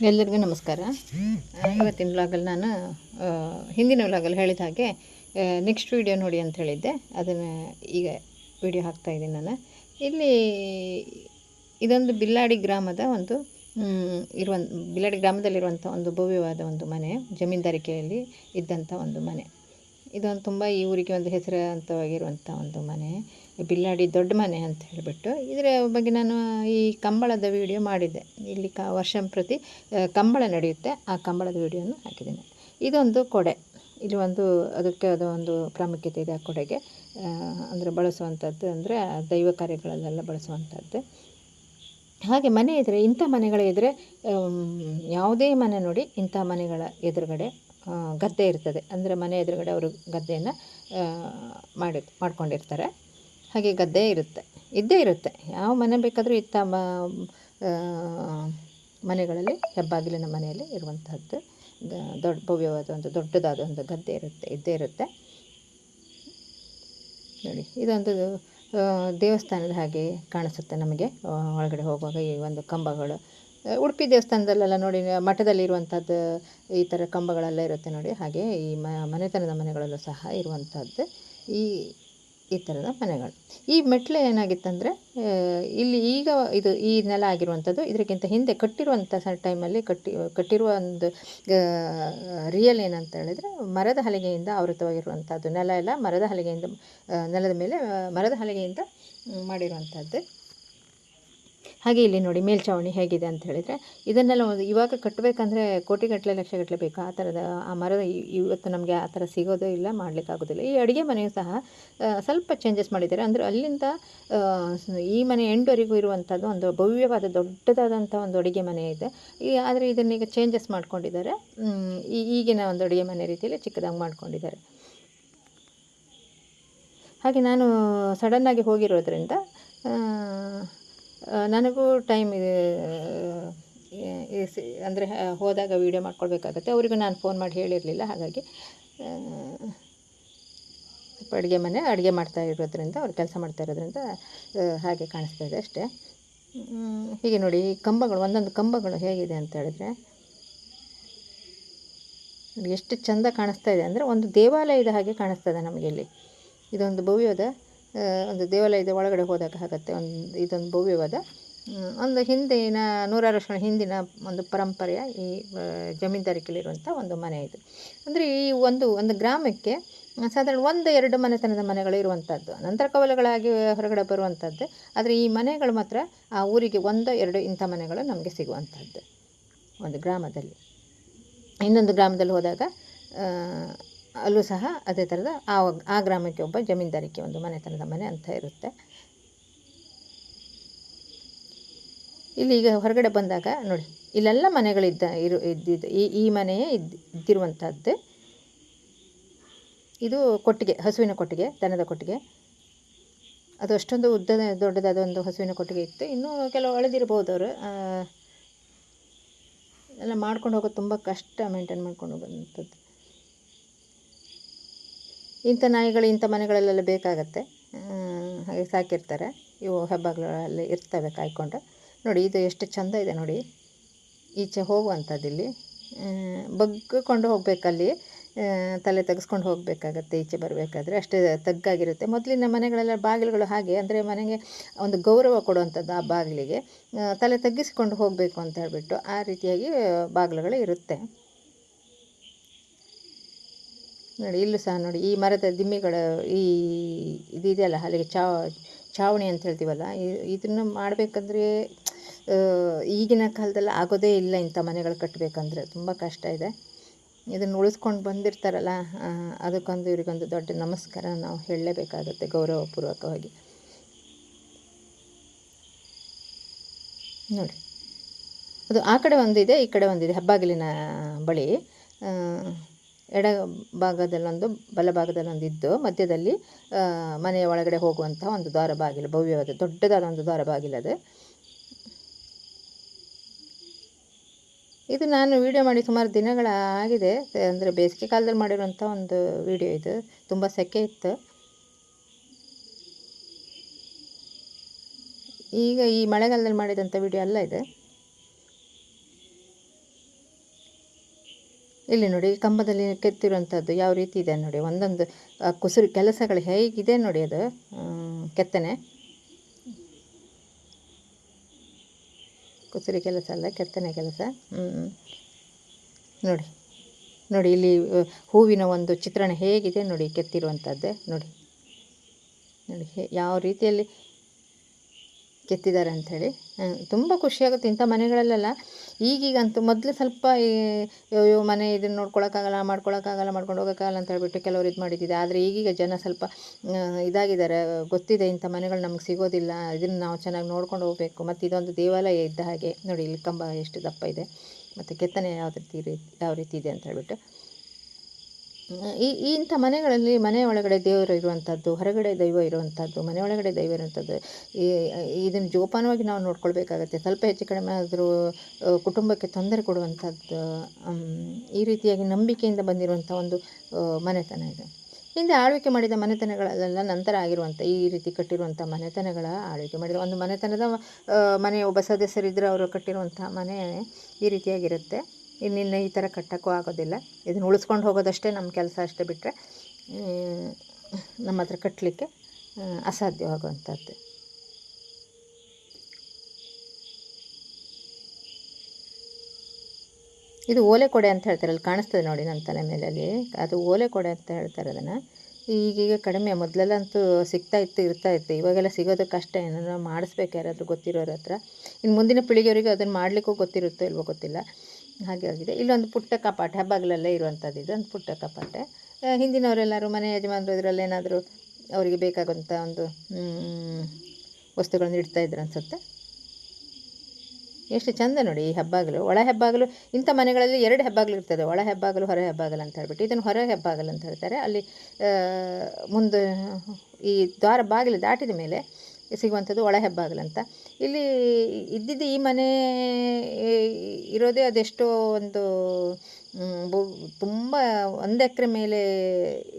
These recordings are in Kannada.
ಎಲ್ಲರಿಗೂ ನಮಸ್ಕಾರ. ಇವತ್ತಿನ ವ್ಲಾಗಲ್ಲಿ ನಾನು ಹಿಂದಿನ ವ್ಲಾಗಲ್ಲಿ ಹೇಳಿದ ಹಾಗೆ ನೆಕ್ಸ್ಟ್ ವೀಡಿಯೋ ನೋಡಿ ಅಂತ ಹೇಳಿದ್ದೆ. ಅದನ್ನು ಈಗ ವಿಡಿಯೋ ಹಾಕ್ತಾಯಿದ್ದೀನಿ ನಾನು. ಇಲ್ಲಿ ಇದೊಂದು ಬಿಲ್ಲಾಡಿ ಗ್ರಾಮದ ಒಂದು ಬಿಲ್ಲಾಡಿ ಗ್ರಾಮದಲ್ಲಿರುವಂಥ ಒಂದು ಭವ್ಯವಾದ ಒಂದು ಮನೆ, ಜಮೀನ್ದಾರಿಕೆಯಲ್ಲಿ ಇದ್ದಂಥ ಒಂದು ಮನೆ. ಇದೊಂದು ತುಂಬ ಈ ಊರಿಗೆ ಒಂದು ಹೆಸರಾಂತವಾಗಿರುವಂಥ ಒಂದು ಮನೆ, ಬಿಲ್ಲಾಡಿ ದೊಡ್ಡ ಮನೆ ಅಂತ ಹೇಳಿಬಿಟ್ಟು. ಇದರ ಬಗ್ಗೆ ನಾನು ಈ ಕಂಬಳದ ವಿಡಿಯೋ ಮಾಡಿದ್ದೆ. ಇಲ್ಲಿ ವರ್ಷಂಪ್ರತಿ ಕಂಬಳ ನಡೆಯುತ್ತೆ, ಆ ಕಂಬಳದ ವಿಡಿಯೋನ ಹಾಕಿದ್ದೀನಿ. ಇದೊಂದು ಕೊಡೆ, ಇಲ್ಲಿ ಅದಕ್ಕೆ ಒಂದು ಪ್ರಾಮುಖ್ಯತೆ ಇದೆ ಆ ಕೊಡೆಗೆ. ಅಂದರೆ ಬಳಸುವಂಥದ್ದು ಅಂದರೆ ದೈವ ಕಾರ್ಯಗಳಲ್ಲೆಲ್ಲ ಬಳಸುವಂಥದ್ದು. ಹಾಗೆ ಮನೆ ಇದ್ದರೆ, ಇಂಥ ಮನೆಗಳಿದ್ದರೆ, ಯಾವುದೇ ಮನೆ ನೋಡಿ ಇಂಥ ಮನೆಗಳ ಎದುರುಗಡೆ ಗದ್ದೆ ಇರ್ತದೆ. ಅಂದರೆ ಮನೆ ಎದುರುಗಡೆ ಅವರು ಗದ್ದೆಯನ್ನು ಮಾಡ್ಕೊಂಡಿರ್ತಾರೆ. ಹಾಗೆ ಗದ್ದೆ ಇದ್ದೇ ಇರುತ್ತೆ. ಯಾವ ಮನೆ ಬೇಕಾದರೂ ಇಂಥ ಮನೆಗಳಲ್ಲಿ, ಹೆಬ್ಬಾಗಿಲಿನ ಮನೆಯಲ್ಲಿ ಇರುವಂತಹದ್ದು ಭವ್ಯವಾದ ಒಂದು ದೊಡ್ಡದಾದ ಒಂದು ಗದ್ದೆ ಇದ್ದೇ ಇರುತ್ತೆ. ನೋಡಿ, ಇದೊಂದು ದೇವಸ್ಥಾನದ ಹಾಗೆ ಕಾಣಿಸುತ್ತೆ ನಮಗೆ ಒಳಗಡೆ ಹೋಗುವಾಗ. ಈ ಒಂದು ಕಂಬಗಳು ಉಡುಪಿ ದೇವಸ್ಥಾನದಲ್ಲೆಲ್ಲ ನೋಡಿ, ಮಠದಲ್ಲಿ ಇರುವಂಥದ್ದು ಈ ಥರ ಕಂಬಗಳೆಲ್ಲ ಇರುತ್ತೆ ನೋಡಿ. ಹಾಗೆ ಈ ಮನೆತನದ ಮನೆಗಳಲ್ಲೂ ಸಹ ಇರುವಂಥದ್ದು ಈ ಥರದ ಮನೆಗಳು. ಈ ಮೆಟ್ಲು ಏನಾಗಿತ್ತಂದರೆ, ಇಲ್ಲಿ ಈಗ ಈ ನೆಲ ಆಗಿರುವಂಥದ್ದು, ಇದಕ್ಕಿಂತ ಹಿಂದೆ ಕಟ್ಟಿರುವಂಥ ಟೈಮಲ್ಲಿ ಕಟ್ಟಿರುವ ಒಂದು ರಿಯಲ್ ಏನಂತ ಹೇಳಿದರೆ, ಮರದ ಹಲಗೆಯಿಂದ ಆವೃತವಾಗಿರುವಂಥದ್ದು. ನೆಲ ಎಲ್ಲ ಮರದ ಹಲಗೆಯಿಂದ, ನೆಲದ ಮೇಲೆ ಮರದ ಹಲಗೆಯಿಂದ ಮಾಡಿರುವಂಥದ್ದು. ಹಾಗೆ ಇಲ್ಲಿ ನೋಡಿ ಮೇಲ್ಛಾವಣಿ ಹೇಗಿದೆ ಅಂತ ಹೇಳಿದರೆ, ಇದನ್ನೆಲ್ಲ ಇವಾಗ ಕಟ್ಟಬೇಕಂದ್ರೆ ಕೋಟಿಗಟ್ಟಲೆ ಲಕ್ಷಗಟ್ಟಲೆ ಬೇಕು. ಆ ಥರದ ಆ ಮರದ ಇವತ್ತು ನಮಗೆ ಆ ಥರ ಸಿಗೋದೇ ಇಲ್ಲ, ಮಾಡಲಿಕ್ಕಾಗೋದಿಲ್ಲ. ಈ ಅಡುಗೆ ಮನೆಯು ಸಹ ಸ್ವಲ್ಪ ಚೇಂಜಸ್ ಮಾಡಿದ್ದಾರೆ. ಅಂದರೆ ಅಲ್ಲಿಂದ ಈ ಮನೆ ಎಂಡ್ವರೆಗೂ ಇರುವಂಥದ್ದು ಒಂದು ಭವ್ಯವಾದ ದೊಡ್ಡದಾದಂಥ ಒಂದು ಅಡುಗೆ ಮನೆ ಇದೆ. ಆದರೆ ಇದನ್ನೀಗ ಚೇಂಜಸ್ ಮಾಡ್ಕೊಂಡಿದ್ದಾರೆ. ಈಗಿನ ಒಂದು ಅಡುಗೆ ಮನೆ ರೀತಿಯಲ್ಲಿ ಚಿಕ್ಕದಾಗಿ ಮಾಡ್ಕೊಂಡಿದ್ದಾರೆ. ಹಾಗೆ ನಾನು ಸಡನ್ನಾಗಿ ಹೋಗಿರೋದ್ರಿಂದ ನನಗೂ ಟೈಮ್ ಅಂದರೆ ಹೋದಾಗ ವೀಡಿಯೋ ಮಾಡ್ಕೊಳ್ಬೇಕಾಗತ್ತೆ. ಅವರಿಗೂ ನಾನು ಫೋನ್ ಮಾಡಿ ಹೇಳಿರಲಿಲ್ಲ. ಹಾಗಾಗಿ ಸ್ವಲ್ಪ ಅಡುಗೆ ಮಾಡ್ತಾ ಇರೋದ್ರಿಂದ, ಅವ್ರು ಕೆಲಸ ಮಾಡ್ತಾ ಇರೋದ್ರಿಂದ ಹಾಗೆ ಕಾಣಿಸ್ತಾ ಇದೆ ಅಷ್ಟೇ. ಹೀಗೆ ನೋಡಿ, ಕಂಬಗಳು, ಒಂದೊಂದು ಕಂಬಗಳು ಹೇಗಿದೆ ಅಂತ ಹೇಳಿದ್ರೆ ಎಷ್ಟು ಚೆಂದ ಕಾಣಿಸ್ತಾ ಇದೆ. ಅಂದರೆ ಒಂದು ದೇವಾಲಯದ ಹಾಗೆ ಕಾಣಿಸ್ತದೆ ನಮಗೆ ಇಲ್ಲಿ. ಇದೊಂದು ಭವ್ಯವಾದ ಒಂದು ದೇವಾಲಯದ ಒಳಗಡೆ ಹೋದಾಗ ಆಗುತ್ತೆ. ಇದೊಂದು ಭವ್ಯವಾದ ಒಂದು ಹಿಂದಿನ ನೂರಾರು ವರ್ಷಗಳ ಹಿಂದಿನ ಒಂದು ಪರಂಪರೆಯ ಈ ಜಮೀನ್ದಾರಿಕೆಯಲ್ಲಿರುವಂಥ ಒಂದು ಮನೆ ಇದು. ಅಂದರೆ ಈ ಒಂದು ಗ್ರಾಮಕ್ಕೆ ಸಾಧಾರಣ 1-2 ಮನೆತನದ ಮನೆಗಳು ಇರುವಂಥದ್ದು, ನಂತರ ಕವಲುಗಳಾಗಿ ಹೊರಗಡೆ ಬರುವಂಥದ್ದು. ಆದರೆ ಈ ಮನೆಗಳು ಮಾತ್ರ ಆ ಊರಿಗೆ 1-2 ಇಂಥ ಮನೆಗಳು ನಮಗೆ ಸಿಗುವಂಥದ್ದು ಒಂದು ಗ್ರಾಮದಲ್ಲಿ. ಇನ್ನೊಂದು ಗ್ರಾಮದಲ್ಲಿ ಹೋದಾಗ ಅಲ್ಲೂ ಸಹ ಅದೇ ಥರದ ಆ ಗ್ರಾಮಕ್ಕೆ ಒಬ್ಬ ಜಮೀನ್ದಾರಿಕೆ ಒಂದು ಮನೆತನದ ಮನೆ ಅಂತ ಇರುತ್ತೆ. ಇಲ್ಲಿ ಈಗ ಹೊರಗಡೆ ಬಂದಾಗ ನೋಡಿ, ಇಲ್ಲೆಲ್ಲ ಇದ್ದಿದ್ದು ಈ ಮನೆಯೇ ಇದ್ದಿರುವಂಥದ್ದು. ಇದು ಕೊಟ್ಟಿಗೆ, ಹಸುವಿನ ಕೊಟ್ಟಿಗೆ, ದನದ ಕೊಟ್ಟಿಗೆ. ಅದು ಅಷ್ಟೊಂದು ದೊಡ್ಡದಾದ ಒಂದು ಹಸುವಿನ ಕೊಟ್ಟಿಗೆ ಇತ್ತು. ಇನ್ನೂ ಕೆಲವು ಅಳೆದಿರ್ಬೋದು ಅವರು. ಎಲ್ಲ ಮಾಡ್ಕೊಂಡು ಹೋಗೋದು ತುಂಬ ಕಷ್ಟ, ಮೇಂಟೈನ್ ಮಾಡ್ಕೊಂಡು ಹೋಗೋಂಥದ್ದು. ಇಂಥ ನಾಯಿಗಳು ಇಂಥ ಮನೆಗಳಲ್ಲೆಲ್ಲ ಬೇಕಾಗತ್ತೆ, ಹಾಗೆ ಸಾಕಿರ್ತಾರೆ. ಇವು ಹೆಬ್ಬಾಗ್ಲಲ್ಲಿ ಇರ್ತವೆ ಕಾಯ್ಕೊಂಡು. ನೋಡಿ, ಇದು ಎಷ್ಟು ಚೆಂದ ಇದೆ ನೋಡಿ. ಈಚೆ ಹೋಗುವಂಥದ್ದು ಇಲ್ಲಿ ಬಗ್ಗಿಕೊಂಡು ಹೋಗಬೇಕಲ್ಲಿ, ತಲೆ ತೆಗೆಸ್ಕೊಂಡು ಹೋಗಬೇಕಾಗತ್ತೆ ಈಚೆ ಬರಬೇಕಾದ್ರೆ. ಅಷ್ಟೇ ತಗ್ಗಾಗಿರುತ್ತೆ. ಮೊದಲಿನ ಮನೆಗಳೆಲ್ಲ ಬಾಗಿಲುಗಳು ಹಾಗೆ, ಅಂದರೆ ಮನೆಗೆ ಒಂದು ಗೌರವ ಕೊಡುವಂಥದ್ದು ಆ ಬಾಗಿಲಿಗೆ. ತಲೆ ತಗ್ಗಿಸಿಕೊಂಡು ಹೋಗಬೇಕು ಅಂತ ಹೇಳಿಬಿಟ್ಟು ಆ ರೀತಿಯಾಗಿ ಬಾಗಿಲುಗಳು ಇರುತ್ತೆ. ನೋಡಿ, ಇಲ್ಲೂ ಸಹ ನೋಡಿ, ಈ ಮರದ ದಿಮ್ಮಿಗಳು, ಇದೆಯಲ್ಲ ಅಲ್ಲಿಗೆ ಚಾವಣಿ ಅಂತ ಹೇಳ್ತೀವಲ್ಲ, ಇದನ್ನು ಮಾಡಬೇಕಂದ್ರೆ ಈಗಿನ ಕಾಲದಲ್ಲಿ ಆಗೋದೇ ಇಲ್ಲ. ಇಂಥ ಮನೆಗಳು ಕಟ್ಟಬೇಕಂದ್ರೆ ತುಂಬ ಕಷ್ಟ ಇದೆ. ಇದನ್ನು ಉಳಿಸ್ಕೊಂಡು ಬಂದಿರ್ತಾರಲ್ಲ, ಅದಕ್ಕೊಂದು ಇವರಿಗೊಂದು ದೊಡ್ಡ ನಮಸ್ಕಾರ ನಾವು ಹೇಳಲೇಬೇಕಾಗುತ್ತೆ, ಗೌರವಪೂರ್ವಕವಾಗಿ. ನೋಡಿ, ಅದು ಆ ಕಡೆ ಒಂದಿದೆ, ಈ ಕಡೆ ಒಂದಿದೆ. ಹೆಬ್ಬಾಗಿಲಿನ ಬಳಿ ಎಡ ಭಾಗದಲ್ಲೊಂದು, ಬಲಭಾಗದಲ್ಲೊಂದು ಇದ್ದು, ಮಧ್ಯದಲ್ಲಿ ಮನೆಯ ಒಳಗಡೆ ಹೋಗುವಂಥ ಒಂದು ದ್ವಾರ ಬಾಗಿಲು, ಭವ್ಯವಾದ ದೊಡ್ಡದಾದ ಒಂದು ದ್ವಾರ ಬಾಗಿಲದು. ಇದು ನಾನು ವಿಡಿಯೋ ಮಾಡಿ ಸುಮಾರು ದಿನಗಳಾಗಿದೆ. ಅಂದರೆ ಬೇಸಿಗೆ ಕಾಲದಲ್ಲಿ ಮಾಡಿರುವಂಥ ಒಂದು ವಿಡಿಯೋ ಇದು. ತುಂಬ ಸೆಕೆ ಇತ್ತು. ಈಗ ಈ ಮಳೆಗಾಲದಲ್ಲಿ ಮಾಡಿದಂಥ ವಿಡಿಯೋ ಅಲ್ಲ ಇದು. ಇಲ್ಲಿ ನೋಡಿ ಕಂಬದಲ್ಲಿ ಕೆತ್ತಿರುವಂಥದ್ದು ಯಾವ ರೀತಿ ಇದೆ ನೋಡಿ, ಒಂದೊಂದು ಕುಸುರಿ ಕೆಲಸಗಳು ಹೇಗಿದೆ ನೋಡಿ, ಅದು ಕೆತ್ತನೆ ಕುಸುರಿ ಕೆಲಸ ಅಲ್ಲ, ಕೆತ್ತನೆ ಕೆಲಸ. ನೋಡಿ ನೋಡಿ ಇಲ್ಲಿ ಹೂವಿನ ಒಂದು ಚಿತ್ರಣ ಹೇಗಿದೆ ನೋಡಿ, ಕೆತ್ತಿರುವಂಥದ್ದೇ ನೋಡಿ ನೋಡಿ ಯಾವ ರೀತಿಯಲ್ಲಿ ಕೆತ್ತಿದ್ದಾರೆ ಅಂಥೇಳಿ. ತುಂಬ ಖುಷಿಯಾಗುತ್ತೆ ಇಂಥ ಮನೆಗಳಲ್ಲೆಲ್ಲ. ಈಗೀಗಂತೂ ಮೊದಲು ಸ್ವಲ್ಪ ಮನೆ ಇದನ್ನು ನೋಡ್ಕೊಳಕ್ಕಾಗಲ್ಲ, ಮಾಡ್ಕೊಂಡು ಹೋಗೋಕ್ಕಾಗಲ್ಲ ಅಂತ ಹೇಳ್ಬಿಟ್ಟು ಕೆಲವರು ಇದು ಮಾಡಿದ್ದಿದೆ. ಆದರೆ ಈಗೀಗ ಜನ ಸ್ವಲ್ಪ ಇದಾಗಿದ್ದಾರೆ, ಗೊತ್ತಿದೆ ಇಂಥ ಮನೆಗಳು ನಮ್ಗೆ ಸಿಗೋದಿಲ್ಲ, ಇದನ್ನು ನಾವು ಚೆನ್ನಾಗಿ ನೋಡ್ಕೊಂಡು ಹೋಗಬೇಕು. ಮತ್ತು ಇದೊಂದು ದೇವಾಲಯ ಇದ್ದ ಹಾಗೆ ನೋಡಿ, ಇಲ್ಲಿ ಕಂಬ ಎಷ್ಟು ದಪ್ಪ ಇದೆ ಮತ್ತು ಕೆತ್ತನೆ ಯಾವ ರೀತಿ ಇದೆ ಅಂತ ಹೇಳ್ಬಿಟ್ಟು. ಇಂಥ ಮನೆಗಳಲ್ಲಿ ಮನೆ ಒಳಗಡೆ ದೇವರು ಇರುವಂಥದ್ದು, ಹೊರಗಡೆ ದೈವ ಇರುವಂಥದ್ದು, ಮನೆ ಒಳಗಡೆ ದೈವ ಇರುವಂಥದ್ದು, ಇದನ್ನು ಜೋಪಾನವಾಗಿ ನಾವು ನೋಡ್ಕೊಳ್ಬೇಕಾಗತ್ತೆ. ಸ್ವಲ್ಪ ಹೆಚ್ಚು ಕಡಿಮೆ ಆದರೂ ಕುಟುಂಬಕ್ಕೆ ತೊಂದರೆ ಕೊಡುವಂಥದ್ದು, ಈ ರೀತಿಯಾಗಿ ನಂಬಿಕೆಯಿಂದ ಬಂದಿರುವಂಥ ಒಂದು ಮನೆತನ ಇದೆ. ಹಿಂದೆ ಆಳ್ವಿಕೆ ಮಾಡಿದ ಮನೆತನಗಳಲ್ಲೆಲ್ಲ ನಂತರ ಆಗಿರುವಂಥ ಈ ರೀತಿ ಕಟ್ಟಿರುವಂಥ ಮನೆತನಗಳ ಆಳ್ವಿಕೆ ಮಾಡಿದ ಒಂದು ಮನೆತನದ ಮನೆಯ ಒಬ್ಬ ಸದಸ್ಯರಿದ್ದರೆ ಅವರು ಕಟ್ಟಿರುವಂಥ ಮನೆ ಈ ರೀತಿಯಾಗಿರುತ್ತೆ. ಇನ್ನಿನ್ನು ಈ ಥರ ಕಟ್ಟೋಕ್ಕೂ ಆಗೋದಿಲ್ಲ. ಇದನ್ನು ಉಳಿಸ್ಕೊಂಡು ಹೋಗೋದಷ್ಟೇ ನಮ್ಮ ಕೆಲಸ ಅಷ್ಟೇ, ಬಿಟ್ಟರೆ ನಮ್ಮ ಹತ್ರ ಕಟ್ಟಲಿಕ್ಕೆ ಅಸಾಧ್ಯವಾಗುವಂಥದ್ದು. ಇದು ಓಲೆ ಕೊಡೆ ಅಂತ ಹೇಳ್ತಾರೆ, ಅಲ್ಲಿ ಕಾಣಿಸ್ತದೆ ನೋಡಿ ನನ್ನ ತಲೆ ಮೇಲೆ, ಅಲ್ಲಿ ಅದು ಓಲೆ ಕೊಡೆ ಅಂತ ಹೇಳ್ತಾರೆ ಅದನ್ನು. ಈಗೀಗ ಕಡಿಮೆ, ಮೊದಲೆಲ್ಲಂತೂ ಇರ್ತಾ ಇತ್ತು. ಇವಾಗೆಲ್ಲ ಸಿಗೋದು ಕಷ್ಟ. ಏನಾದ್ರು ಮಾಡಿಸ್ಬೇಕು ಯಾರಾದರೂ ಗೊತ್ತಿರೋರ ಹತ್ರ. ಇನ್ನು ಮುಂದಿನ ಪೀಳಿಗೆಯವರಿಗೆ ಅದನ್ನು ಮಾಡಲಿಕ್ಕೂ ಗೊತ್ತಿರುತ್ತೋ ಇಲ್ವೋ ಗೊತ್ತಿಲ್ಲ, ಹಾಗೆ ಆಗಿದೆ. ಇಲ್ಲೊಂದು ಪುಟ್ಟ ಕಪಾಟೆ, ಹೆಬ್ಬಾಗಿಲಲ್ಲೇ ಇರುವಂಥದ್ದು ಇದೊಂದು ಪುಟ್ಟ ಕಪಾಟೆ. ಹಿಂದಿನವರೆಲ್ಲರೂ ಮನೆ ಯಜಮಾನರು ಇದರಲ್ಲೇನಾದರೂ ಅವರಿಗೆ ಬೇಕಾಗುವಂಥ ಒಂದು ವಸ್ತುಗಳನ್ನು ಇಡ್ತಾಯಿದ್ರು ಅನಿಸುತ್ತೆ. ಎಷ್ಟು ಚೆಂದ ನೋಡಿ ಈ ಹೆಬ್ಬಾಗಿಲು, ಒಳ ಹೆಬ್ಬಾಗಿಲು. ಇಂಥ ಮನೆಗಳಲ್ಲಿ 2 ಹೆಬ್ಬಾಗಿಲು ಇರ್ತದೆ, ಒಳ ಹೆಬ್ಬಾಗಿಲು, ಹೊರ ಹೆಬ್ಬಾಗಿಲು ಅಂತ ಹೇಳ್ಬಿಟ್ಟು. ಇದನ್ನು ಹೊರ ಹೆಬ್ಬಾಗಿಲು ಅಂತ ಹೇಳ್ತಾರೆ. ಅಲ್ಲಿ ಮುಂದೆ ಈ ದ್ವಾರ ಬಾಗಿಲು ದಾಟಿದ ಮೇಲೆ ಸಿಗುವಂಥದ್ದು ಒಳ ಹೆಬ್ಬಾಗಿಲು ಅಂತ. ಇಲ್ಲಿ ಇದ್ದಿದ್ದು ಈ ಮನೆ ಇರೋದೇ ಅದೆಷ್ಟೋ ಒಂದು ತುಂಬ 1 ಎಕರೆ ಮೇಲೆ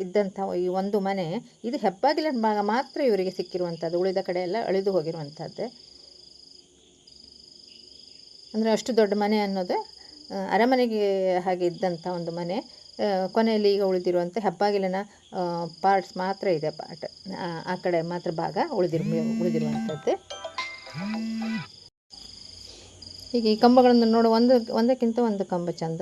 ಇದ್ದಂಥ ಈ ಒಂದು ಮನೆ, ಇದು ಹೆಬ್ಬಾಗಿಲಿನ ಭಾಗ ಮಾತ್ರ ಇವರಿಗೆ ಸಿಕ್ಕಿರುವಂಥದ್ದು, ಉಳಿದ ಕಡೆ ಎಲ್ಲ ಅಳಿದು ಹೋಗಿರುವಂಥದ್ದು. ಅಂದರೆ ಅಷ್ಟು ದೊಡ್ಡ ಮನೆ ಅನ್ನೋದು ಅರಮನೆಗೆ ಹಾಗೆ ಇದ್ದಂಥ ಒಂದು ಮನೆ. ಕೊನೆಯಲ್ಲಿ ಈಗ ಉಳಿದಿರುವಂಥ ಹೆಬ್ಬಾಗಿಲಿನ ಪಾರ್ಟ್ಸ್ ಮಾತ್ರ ಇದೆ, ಆ ಕಡೆ ಮಾತ್ರ ಭಾಗ ಉಳಿದಿರುವಂಥದ್ದು. ಹೀಗೆ ಈ ಕಂಬಗಳನ್ನು ಒಂದಕ್ಕಿಂತ ಒಂದು ಕಂಬ ಚಂದ.